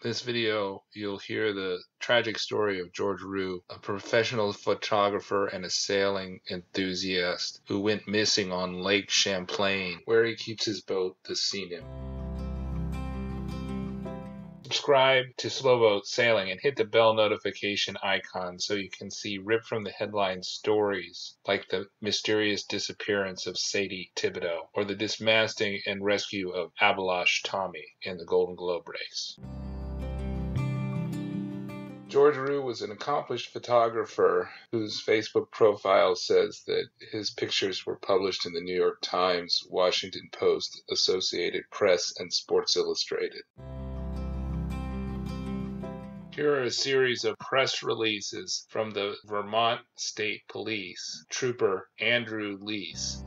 This video, you'll hear the tragic story of George Ruhe, a professional photographer and a sailing enthusiast who went missing on Lake Champlain, where he keeps his boat, the Sea Nymph. Subscribe to Sailboat Sailing and hit the bell notification icon so you can see ripped from the headline stories like the mysterious disappearance of Sadie Thibodeau or the dismasting and rescue of Abalash Tommy in the Golden Globe race. George Ruhe was an accomplished photographer whose Facebook profile says that his pictures were published in the New York Times, Washington Post, Associated Press, and Sports Illustrated. Here are a series of press releases from the Vermont State Police, Trooper Andrew Lease.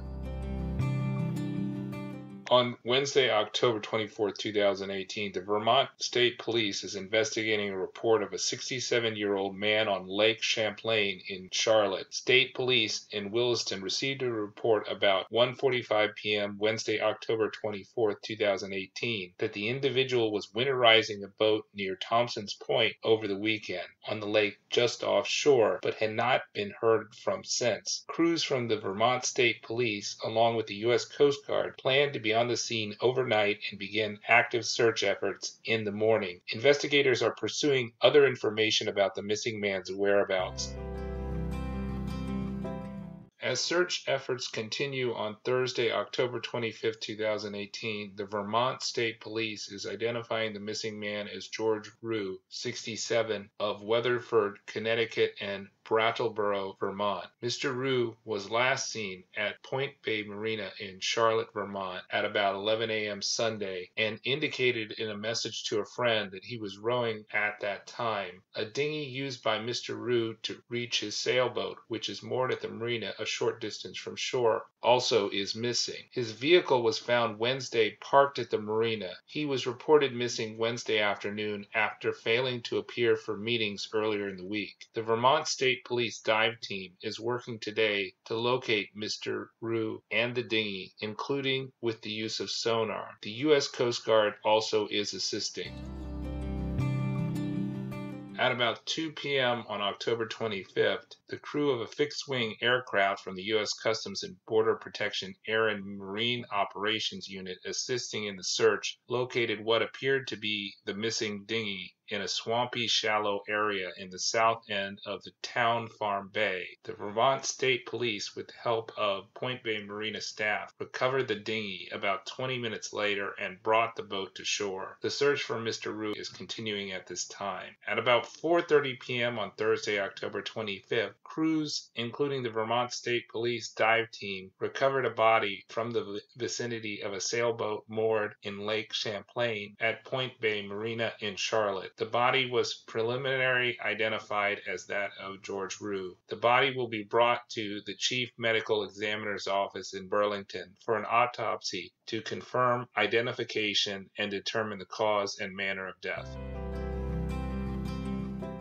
On Wednesday, October 24, 2018, the Vermont State Police is investigating a report of a 67-year-old man on Lake Champlain in Charlotte. State Police in Williston received a report about 1:45 p.m. Wednesday, October 24, 2018, that the individual was winterizing a boat near Thompson's Point over the weekend on the lake just offshore, but had not been heard from since. Crews from the Vermont State Police, along with the U.S. Coast Guard, planned to be on the scene overnight and begin active search efforts in the morning. Investigators are pursuing other information about the missing man's whereabouts. As search efforts continue on Thursday, October 25, 2018, the Vermont State Police is identifying the missing man as George Ruhe, 67, of Wethersfield, Connecticut, and Brattleboro, Vermont. Mr. Ruhe was last seen at Point Bay Marina in Charlotte, Vermont at about 11 a.m. Sunday and indicated in a message to a friend that he was rowing at that time. A dinghy used by Mr. Ruhe to reach his sailboat, which is moored at the marina a short distance from shore, also is missing. His vehicle was found Wednesday parked at the marina. He was reported missing Wednesday afternoon after failing to appear for meetings earlier in the week. The Vermont State Police dive team is working today to locate Mr. Ruhe and the dinghy, including with the use of sonar. The U.S. Coast Guard also is assisting. At about 2 p.m. on October 25th, the crew of a fixed-wing aircraft from the U.S. Customs and Border Protection Air and Marine Operations Unit assisting in the search located what appeared to be the missing dinghy in a swampy, shallow area in the south end of the town Farm Bay. The Vermont State Police, with the help of Point Bay Marina staff, recovered the dinghy about 20 minutes later and brought the boat to shore. The search for Mr. Ruhe is continuing at this time. At about 4:30 p.m. on Thursday, October 25th, crews, including the Vermont State Police dive team, recovered a body from the vicinity of a sailboat moored in Lake Champlain at Point Bay Marina in Charlotte. The body was preliminarily identified as that of George Ruhe. The body will be brought to the Chief Medical Examiner's office in Burlington for an autopsy to confirm identification and determine the cause and manner of death.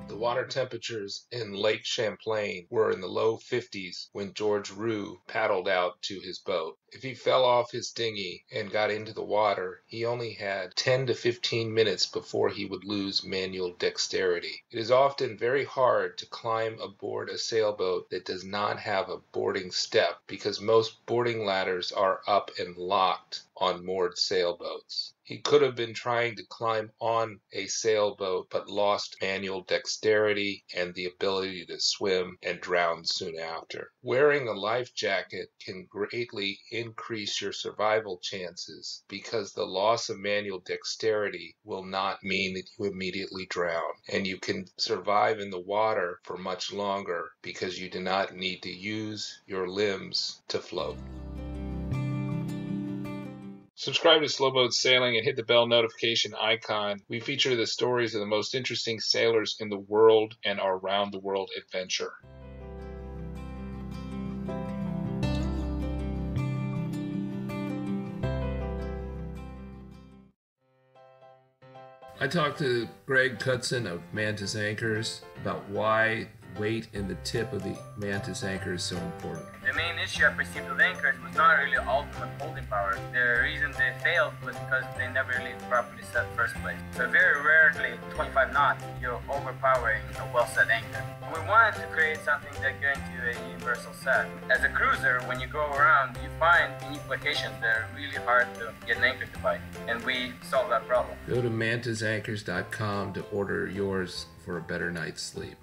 The water temperatures in Lake Champlain were in the low 50s when George Ruhe paddled out to his boat. If he fell off his dinghy and got into the water, he only had 10 to 15 minutes before he would lose manual dexterity. It is often very hard to climb aboard a sailboat that does not have a boarding step because most boarding ladders are up and locked on moored sailboats. He could have been trying to climb on a sailboat but lost manual dexterity and the ability to swim and drowned soon after. Wearing a life jacket can greatly increase your survival chances because the loss of manual dexterity will not mean that you immediately drown, and you can survive in the water for much longer because you do not need to use your limbs to float. Subscribe to Sailboat Sailing and hit the bell notification icon. We feature the stories of the most interesting sailors in the world and our round-the-world adventure. I talked to Greg Cutson of Mantis Anchors about why weight in the tip of the Mantis anchor is so important. The main issue I perceived with anchors was not really ultimate holding power. The reason they failed was because they never really properly set first place. So very rarely 25 knots, you're overpowering a well-set anchor. We wanted to create something that guaranteed a universal set. As a cruiser, when you go around, you find unique locations that are really hard to get an anchor to bite, and we solve that problem. Go to mantisanchors.com to order yours for a better night's sleep.